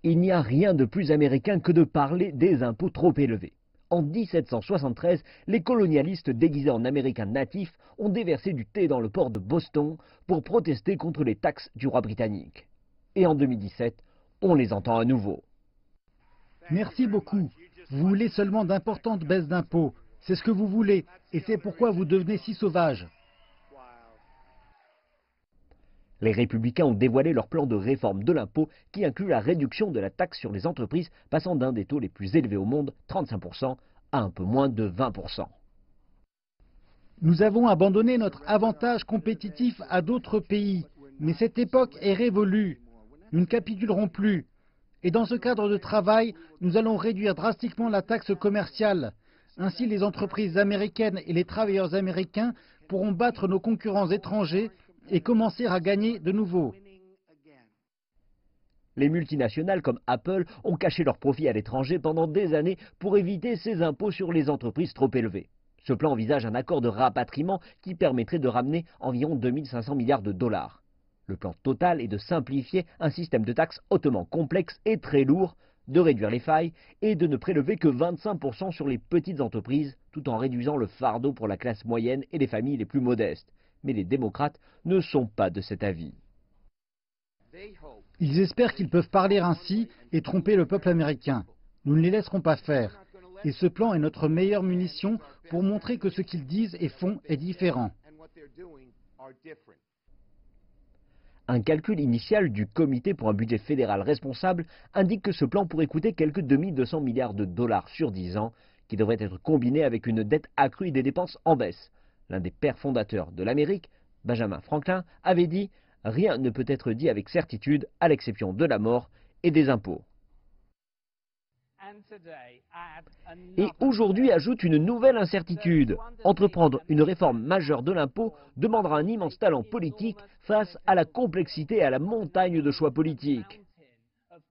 Il n'y a rien de plus américain que de parler des impôts trop élevés. En 1773, les colonialistes déguisés en Américains natifs ont déversé du thé dans le port de Boston pour protester contre les taxes du roi britannique. Et en 2017, on les entend à nouveau. Merci beaucoup. Vous voulez seulement d'importantes baisses d'impôts. C'est ce que vous voulez, et c'est pourquoi vous devenez si sauvages. Les Républicains ont dévoilé leur plan de réforme de l'impôt qui inclut la réduction de la taxe sur les entreprises passant d'un des taux les plus élevés au monde, 35%, à un peu moins de 20%. Nous avons abandonné notre avantage compétitif à d'autres pays, mais cette époque est révolue. Nous ne capitulerons plus. Et dans ce cadre de travail, nous allons réduire drastiquement la taxe commerciale. Ainsi, les entreprises américaines et les travailleurs américains pourront battre nos concurrents étrangers et commencer à gagner de nouveau. Les multinationales comme Apple ont caché leurs profits à l'étranger pendant des années pour éviter ces impôts sur les entreprises trop élevés. Ce plan envisage un accord de rapatriement qui permettrait de ramener environ 2500 milliards de dollars. Le plan total est de simplifier un système de taxes hautement complexe et très lourd, de réduire les failles et de ne prélever que 25% sur les petites entreprises, tout en réduisant le fardeau pour la classe moyenne et les familles les plus modestes. Mais les démocrates ne sont pas de cet avis. Ils espèrent qu'ils peuvent parler ainsi et tromper le peuple américain. Nous ne les laisserons pas faire. Et ce plan est notre meilleure munition pour montrer que ce qu'ils disent et font est différent. Un calcul initial du Comité pour un budget fédéral responsable indique que ce plan pourrait coûter quelques 2200 milliards de dollars sur 10 ans, qui devrait être combiné avec une dette accrue et des dépenses en baisse. L'un des pères fondateurs de l'Amérique, Benjamin Franklin, avait dit « Rien ne peut être dit avec certitude à l'exception de la mort et des impôts ». Et aujourd'hui ajoute une nouvelle incertitude. Entreprendre une réforme majeure de l'impôt demandera un immense talent politique face à la complexité et à la montagne de choix politiques.